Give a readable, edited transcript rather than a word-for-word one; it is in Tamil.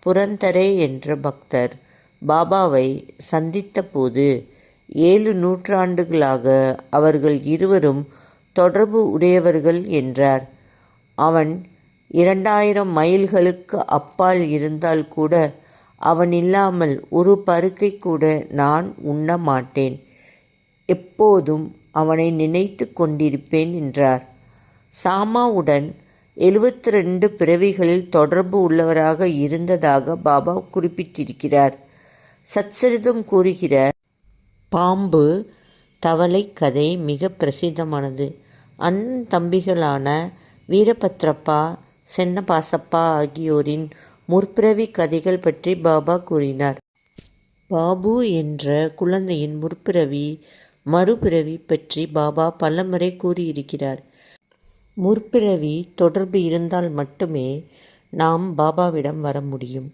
புரந்தரே என்ற பக்தர் பாபாவை சந்தித்தபோது 7 நூற்றாண்டுகளாக அவர்கள் இருவரும் தொடர்பு உடையவர்கள் என்றார். அவன் 2000 மைல்களுக்கு அப்பால் இருந்தால் கூட அவன் இல்லாமல் ஒரு பருக்கை கூட நான் உண்ண மாட்டேன். எப்போதும் அவனை நினைத்து கொண்டிருப்பேன் என்றார். சாமாவுடன் 72 பிறவிகளில் தொடர்பு உள்ளவராக இருந்ததாக பாபா குறிப்பிட்டிருக்கிறார். சத்சரிதம் கூறுகிற பாம்பு தவளை கதை மிக பிரசித்தமானது. அண்ணன் தம்பிகளான வீரபத்ரப்பா, சென்னபாசப்பா ஆகியோரின் முற்பிறவி கதைகள் பற்றி பாபா கூறினார். பாபு என்ற குழந்தையின் முற்பிறவி மறுபிறவி பற்றி பாபா பலமுறை கூறியிருக்கிறார். முற்பிறவி தொடர்பு இருந்தால் மட்டுமே நாம் பாபாவிடம் வர முடியும்.